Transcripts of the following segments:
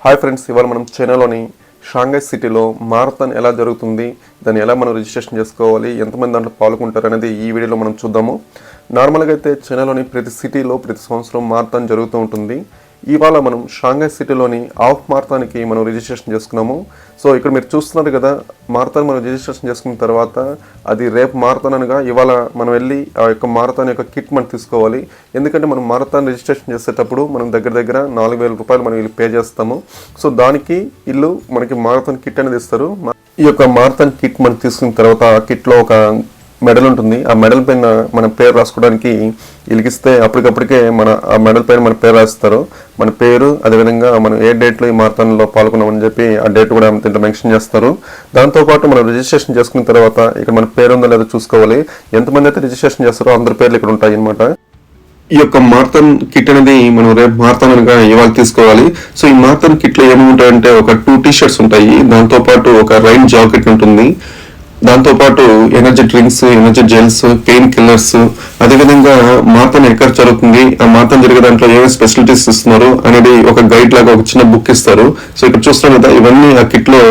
Hi friends, ఇవాళ మనం చైనాలోని షాంఘై సిటీలో మారథాన్ ఎలా జరుగుతుంది, దాన్ని ఎలా మనం రిజిస్ట్రేషన్ చేసుకోవాలి, ఎంతమంది దాంట్లో పాల్గొంటారు అనేది ఈ వీడియోలో మనం చూద్దాము. నార్మల్గా అయితే చైనాలోని ప్రతి సిటీలో ప్రతి సంవత్సరం మారథాన్ జరుగుతూ ఉంటుంది. ఇవాళ మనం షాంఘై సిటీలోని హాఫ్ మారథాన్కి మనం రిజిస్ట్రేషన్ చేసుకున్నాము. సో ఇక్కడ మీరు చూస్తున్నారు కదా, మారథాన్ మనం రిజిస్ట్రేషన్ చేసుకున్న తర్వాత అది రేపు మారథాన్ అనగా ఇవాళ మనం వెళ్ళి ఆ యొక్క మారథాన్ యొక్క కిట్ మనం తీసుకోవాలి. ఎందుకంటే మనం మారథాన్ రిజిస్ట్రేషన్ చేసేటప్పుడు మనం దగ్గర 4,000 రూపాయలు మనం వీళ్ళు పే చేస్తాము. సో దానికి వీళ్ళు మనకి మారథాన్ కిట్ అనేది ఇస్తారు. ఈ యొక్క మారథాన్ కిట్ మనం తీసుకున్న తర్వాత ఆ కిట్లో ఒక మెడల్ ఉంటుంది. ఆ మెడల్ పైన మన పేరు రాసుకోవడానికి ఇలిగిస్తే అప్పటికప్పటికే ఆ మెడల్ పైన మన పేరు రాస్తారు. మన పేరు, అదేవిధంగా మనం ఏ డేట్లో ఈ మారథాన్లో పాల్గొన్నామని చెప్పి ఆ డేట్ కూడా దీంట్లో మెన్షన్ చేస్తారు. దాంతోపాటు మనం రిజిస్ట్రేషన్ చేసుకున్న తర్వాత ఇక్కడ మన పేరు ఉందో లేదో చూసుకోవాలి. ఎంతమంది అయితే రిజిస్ట్రేషన్ చేస్తారో అందరి పేర్లు ఇక్కడ ఉంటాయి అన్నమాట. ఈ యొక్క మారథాన్ కిట్ అనేది మనం రేపు మారథాన్ అనగా ఇవాళ తీసుకోవాలి. సో ఈ మారథాన్ కిట్ లో ఏమి ఉంటాయంటే ఒక 2 టీ-షర్ట్స్ ఉంటాయి, దాంతోపాటు ఒక రైన్ జాకెట్ ఉంటుంది, దాంతోపాటు energy drinks, energy gels, pain killers, అదేవిధంగా మారథాన్ ఎక్కడ జరుగుతుంది, ఆ మారథాన్ జరిగే దాంట్లో ఏమేమి స్పెషాలిటీస్ ఇస్తున్నారు అనేది ఒక గైడ్ లాగా ఒక చిన్న బుక్ ఇస్తారు. సో ఇక్కడ చూస్తున్నాం కదా, ఇవన్నీ ఆ కిట్ లో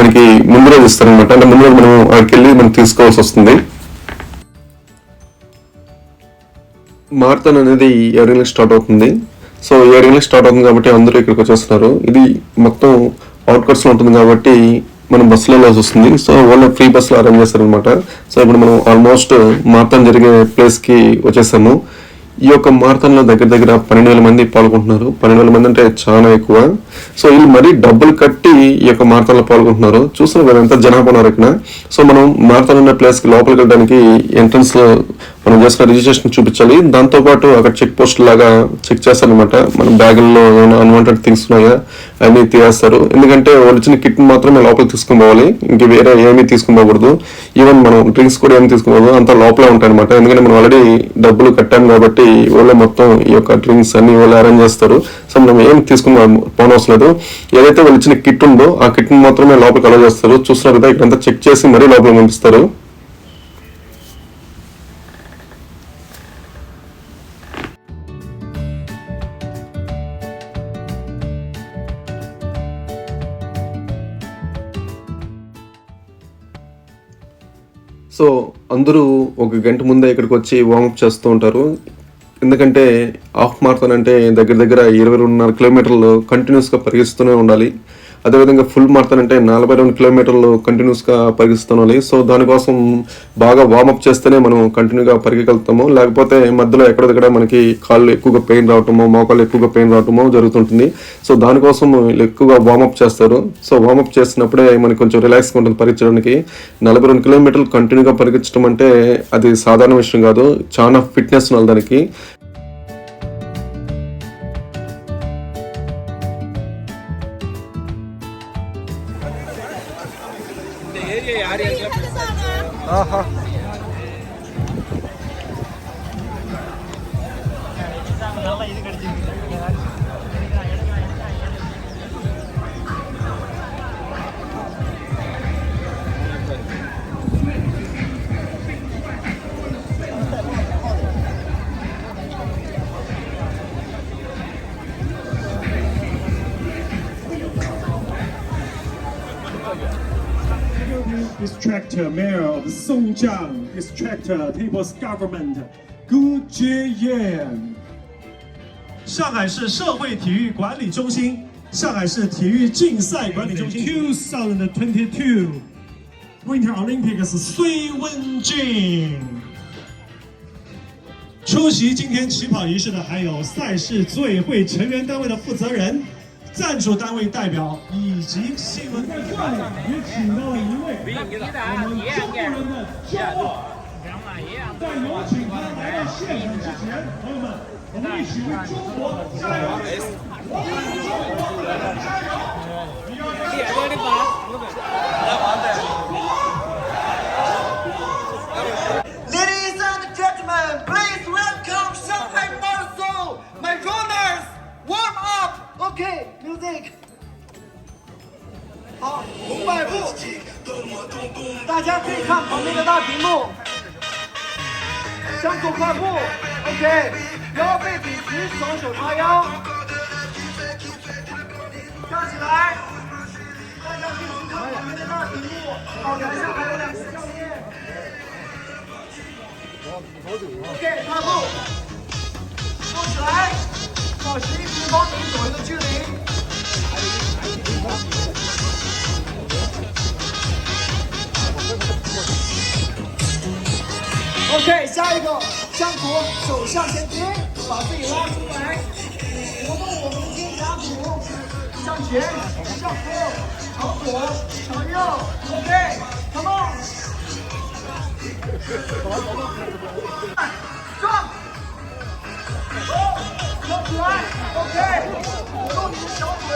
మనకి ముందు రోజు ఇస్తారు అనమాట. అంటే ముందు రోజు మనం అక్కడికి వెళ్ళి మనం తీసుకోవాల్సి వస్తుంది. మారథాన్ అనేది 7 స్టార్ట్ అవుతుంది. సో 7 స్టార్ట్ అవుతుంది కాబట్టి అందరూ ఇక్కడికి వచ్చేస్తున్నారు. ఇది మొత్తం అవుట్కట్స్ లో ఉంటుంది కాబట్టి మనం బస్సులో వెళ్ళాల్సి వస్తుంది. సో వాళ్ళు ఫ్రీ బస్సులో అరేంజ్ చేస్తారు అనమాట. సో ఇప్పుడు మనం ఆల్మోస్ట్ మారథాన్ జరిగే ప్లేస్ కి వచ్చేసాము. ఈ యొక్క మారథాన్ లో దగ్గర 12,000 మంది పాల్గొంటున్నారు. 12,000 మంది అంటే చాలా ఎక్కువ. సో వీళ్ళు మరీ డబ్బులు కట్టి ఈ యొక్క మారథాన్ లో పాల్గొంటున్నారు. చూస్తున్నారు కదా ఎంత జనాభా ఉన్నారు ఇక్కడ. సో మనం మారథాన్ ఉన్న ప్లేస్ కి లోపలికి వెళ్ళడానికి ఎంట్రన్స్ లో మనం చేసిన రిజిస్ట్రేషన్ చూపించాలి. దాంతో పాటు అక్కడ చెక్ పోస్ట్ లాగా చెక్ చేస్తారనమాట. మన బ్యాగుల్లో ఏమైనా అన్వాంటెడ్ థింగ్స్ ఉన్నాయా అన్ని తీసేస్తారు. ఎందుకంటే వాళ్ళు ఇచ్చిన కిట్ మాత్రమే లోపలికి తీసుకుని పోవాలి, ఇంక వేరే ఏమీ తీసుకుని పోకూడదు. ఈవెన్ మనం డ్రింక్స్ కూడా ఏమి తీసుకోకూడదు, అంతా లోపలే ఉంటాయి అనమాట. ఎందుకంటే మనం ఆల్రెడీ డబ్బులు కట్టాము కాబట్టి వాళ్ళే మొత్తం ఈ యొక్క డ్రింక్స్ అన్ని వాళ్ళు అరేంజ్ చేస్తారు. సో మనం ఏం తీసుకుని పోనవసరం లేదు. ఏదైతే వాళ్ళు ఇచ్చిన కిట్ ఉందో ఆ కిట్ మాత్రమే లోపలికి అలౌ చేస్తారు. చూస్తున్నారు కదా, ఇక్కడంతా చెక్ చేసి మరీ లోపలికి పంపిస్తారు. సో అందరూ ఒక గంట ముందే ఇక్కడికి వచ్చి వార్మప్ చేస్తూ ఉంటారు. ఎందుకంటే హాఫ్ మారథాన్ అంటే దగ్గర 22.5 కిలోమీటర్లు కంటిన్యూస్గా పరిగెత్తూనే ఉండాలి. అదేవిధంగా ఫుల్ మారథాన్ అంటే 42 కిలోమీటర్లు కంటిన్యూస్గా పరిగెత్తుకోవాలి. సో దానికోసం బాగా వార్మప్ చేస్తేనే మనం కంటిన్యూగా పరిగెగలుగుతాము. లేకపోతే మధ్యలో ఎక్కడెక్కడ మనకి కాళ్ళు ఎక్కువగా పెయిన్ రావటమో, మోకాళ్ళు ఎక్కువగా పెయిన్ రావటమో జరుగుతుంటుంది. సో దానికోసం ఎక్కువగా వార్మప్ చేస్తారు. సో వార్మప్ చేసినప్పుడే మనకి కొంచెం రిలాక్స్గా ఉంటుంది పరిగెత్తడానికి. 42 కిలోమీటర్లు కంటిన్యూగా పరిగెత్తడం అంటే అది సాధారణ విషయం కాదు. చాలా ఫిట్నెస్ ఉండాలి దానికి. ఆహా, Distractor Mayor of Songjiang Distractor People's Government Gu Jieyan。上海市社会体育管理中心，上海市体育竞赛管理中心。2022 Winter Olympics 隋文俊。出席今天起跑仪式的还有赛事组委会成员单位的负责人、赞助单位代表以及新闻。在这里也请到了一位我们中国人的骄傲。在有请他来到现场之前，朋友们，我们一起为中国加油！为中国加油！Ladies and gentlemen, please welcome Shanghai Marathon. My runners, warm up. Okay, music. 好，500步，大家可以看旁边的大屏幕。向左跨步 ，OK， 腰背笔直，双手叉腰，跳起来。好，台上还有2次教练。OK， 踏步，坐起来，保持1平方米左右的距离。OK， 下一个向左，手向前推，把自己拉出来，活动我们的肩胛骨，向前，向后，朝左，朝右。OK，come on， 撞，跳起来。OK， 活动你的小腿。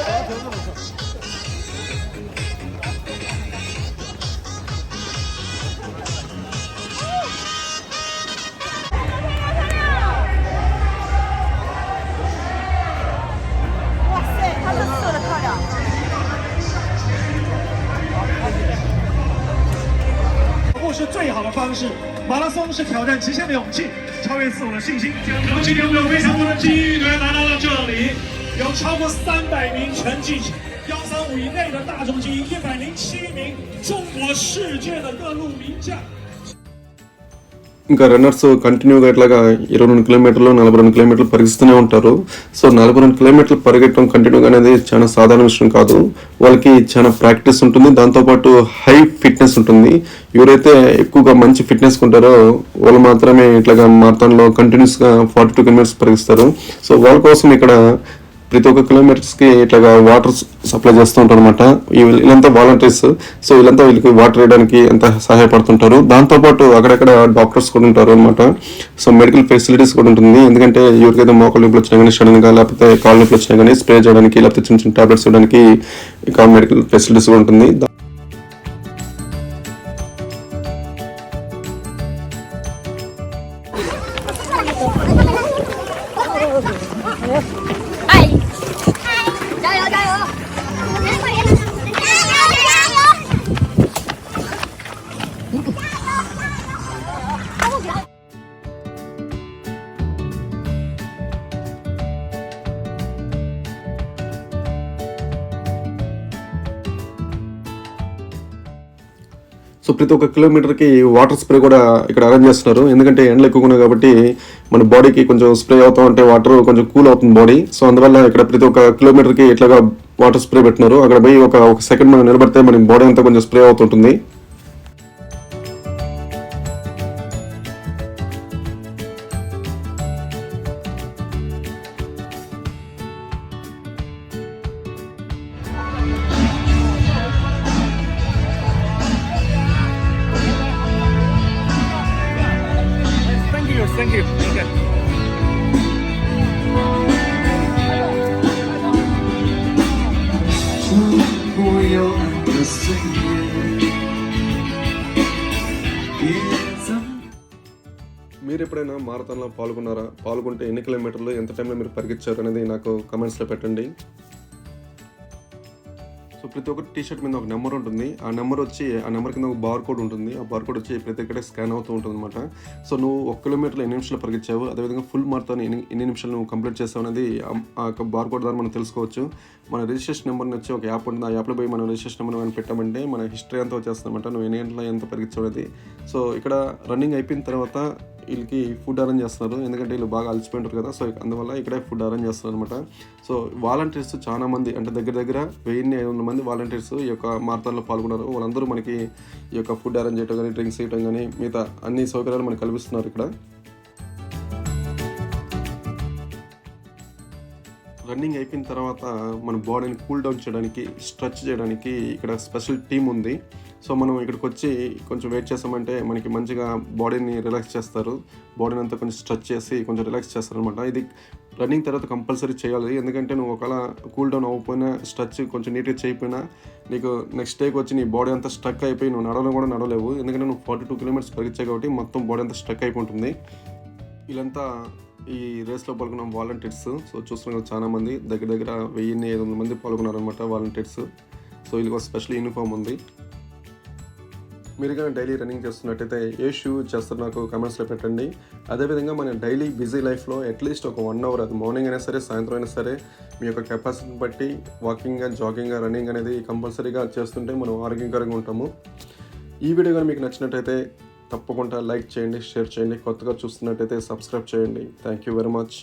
是最好的方式，马拉松是挑战极限的勇气，超越自我的信心。今天我们有非常多的精英队员来到了这里，有超过300名拳击135以内的大众精英，107名中国世界的各路名将。ఇంకా runners కంటిన్యూగా ఇట్లాగా 22 కిలోమీటర్లు 42 కిలోమీటర్లు పరిగెత్తూనే ఉంటారు. So 42 కిలోమీటర్లు పరిగెట్టడం కంటిన్యూగా అనేది చాలా సాధారణ విషయం కాదు. వాళ్ళకి చాలా ప్రాక్టీస్ ఉంటుంది, దాంతోపాటు హై ఫిట్నెస్ ఉంటుంది. ఎవరైతే ఎక్కువగా మంచి ఫిట్నెస్ ఉంటారో వాళ్ళు మాత్రమే ఇట్లాగా మారథాన్లో కంటిన్యూస్గా 42 కిలోమీటర్స్ పరిగెస్తారు. సో వాళ్ళ కోసం ఇక్కడ ప్రతి ఒక్క కిలోమీటర్స్కి ఇట్లాగా వాటర్ సప్లై చేస్తూ ఉంటారు అనమాట. వీళ్ళంతా వాలంటీర్స్. సో వీళ్ళంతా వీళ్ళకి వాటర్ వేయడానికి ఎంత సహాయపడుతుంటారు. దాంతోపాటు అక్కడక్కడ డాక్టర్స్ కూడా ఉంటారు అనమాట. సో మెడికల్ ఫెసిలిటీస్ కూడా ఉంటుంది. ఎందుకంటే ఎవరికైతే మోకాలు నొప్పులు వచ్చినా కానీ, సడన్గా లేకపోతే కాళ్ళు నొప్పులు వచ్చినా కానీ స్ప్రే చేయడానికి, లేకపోతే చిన్న చిన్న టాబ్లెట్స్ ఇవ్వడానికి ఇక మెడికల్ ఫెసిలిటీస్ కూడా ఉంటుంది. సో ప్రతి ఒక్క కిలోమీటర్కి వాటర్ స్ప్రే కూడా ఇక్కడ అరేంజ్ చేస్తున్నారు. ఎందుకంటే ఎండలు ఎక్కువగా ఉన్నాయి కాబట్టి మన బాడీకి కొంచెం స్ప్రే అవుతూ ఉంటే వాటర్ కొంచెం కూల్ అవుతుంది బాడీ. సో అందువల్ల ఇక్కడ ప్రతి ఒక్క కిలోమీటర్కి ఇట్లాగా వాటర్ స్ప్రే పెట్టినారు. అక్కడ పోయి ఒక సెకండ్ మనం నిలబడితే మన బాడీ అంతా కొంచెం స్ప్రే అవుతుంటుంది. Thank you. మీరు ఎప్పుడైనా మారథాన్లో పాల్గొన్నారా? పాల్గొంటే ఎన్ని కిలోమీటర్లు, ఎంత టైంలో మీరు పరిగెత్తారు అనేది నాకు కమెంట్స్లో పెట్టండి. సో ప్రతి ఒక్క టీషర్ట్ మీద ఒక నెంబర్ ఉంటుంది. ఆ నెంబర్ కింద ఒక బార్ కోడ్ ఉంటుంది. ఆ బార్ కోడ్ వచ్చి ప్రతి ఒక్కటే స్కాన్ అవుతూ ఉంటుంది అనమాట. సో నువ్వు 1 కిలోమీటర్లో ఎన్ని నిమిషాలు పరిగెత్తావు, అదేవిధంగా ఫుల్ మారథాన్ ఎన్ని నిమిషాలు నువ్వు కంప్లీట్ చేస్తావు అనేది ఆ యొక్క బార్ కోడ్ ద్వారా మనం తెలుసుకోవచ్చు. మన రిజిస్ట్రేషన్ నెంబర్ని వచ్చి ఒక యాప్ ఉంటుంది. ఆ యాప్లో పోయి మనం రిజిస్ట్రేషన్ నెంబర్ కానీ పెట్టామంటే మన హిస్టరీ అంతా వచ్చేస్తుందన్నమాట. నువ్వు ఎన్ని గంటల ఎంత పరిగెత్తావు అనేది. సో ఇక్కడ రన్నింగ్ అయిపోయిన తర్వాత వీళ్ళకి ఫుడ్ అరేంజ్ చేస్తున్నారు. ఎందుకంటే వీళ్ళు బాగా అలసిపోయింటారు కదా. సో అందువల్ల ఇక్కడే ఫుడ్ అరేంజ్ చేస్తున్నారు అనమాట. సో వాలంటీర్స్ చాలా మంది, అంటే దగ్గర 1500 మంది వాలంటీర్స్ ఈ యొక్క మారథాన్లో పాల్గొన్నారు. వాళ్ళందరూ మనకి ఈ యొక్క ఫుడ్ అరేంజ్ చేయడం కానీ, డ్రింక్స్ ఇవ్వడం కానీ, మిగతా అన్ని సౌకర్యాలు మనకు కల్పిస్తున్నారు ఇక్కడ. రన్నింగ్ అయిపోయిన తర్వాత మన బాడీని కూల్ డౌన్ చేయడానికి, స్ట్రెచ్ చేయడానికి ఇక్కడ స్పెషల్ టీమ్ ఉంది. సో మనం ఇక్కడికి వచ్చి కొంచెం వెయిట్ చేస్తామంటే మనకి మంచిగా బాడీని రిలాక్స్ చేస్తారు. బాడీని అంతా కొంచెం స్ట్రెచ్ చేసి కొంచెం రిలాక్స్ చేస్తారనమాట. ఇది రన్నింగ్ తర్వాత కంపల్సరీ చేయాలి. ఎందుకంటే నువ్వు ఒకవేళ కూల్ డౌన్ అవ్వకపోయినా, స్ట్రెచ్ కొంచెం నీట్గా చేయకపోయినా నీకు నెక్స్ట్ డేకి వచ్చి నీ బాడీ అంతా స్ట్రక్ అయిపోయి నువ్వు నడవలేవు. ఎందుకంటే నువ్వు 42 కిలోమీటర్స్ పరిగెత్తావు కాబట్టి మొత్తం బాడీ అంతా స్ట్రక్ అయిపోతుంది. వీళ్ళంతా ఈ రేస్లో పాల్గొన్న వాలంటీర్స్. సో చూస్తున్నారు చాలామంది, దగ్గర 1500 మంది పాల్గొన్నారనమాట వాలంటీర్స్. సో వీళ్ళకి ఒక స్పెషల్ యూనిఫామ్ ఉంది. మీరు కానీ డైలీ రన్నింగ్ చేస్తున్నట్టయితే ఏ షూ చేస్తారు నాకు కమెంట్స్లో పెట్టండి. అదేవిధంగా మన డైలీ బిజీ లైఫ్లో అట్లీస్ట్ ఒక 1 అవర్, అది మార్నింగ్ అయినా సరే సాయంత్రం అయినా సరే, మీ యొక్క కెపాసిటీని బట్టి వాకింగ్గా, జాగింగ్గా, రన్నింగ్ అనేది కంపల్సరీగా చేస్తుంటే మనం ఆరోగ్యకరంగా ఉంటాము. ఈ వీడియో కానీ మీకు నచ్చినట్టయితే తప్పకుండా లైక్ చేయండి, షేర్ చేయండి. కొత్తగా చూస్తున్నట్టయితే సబ్స్క్రైబ్ చేయండి. Thank you very much.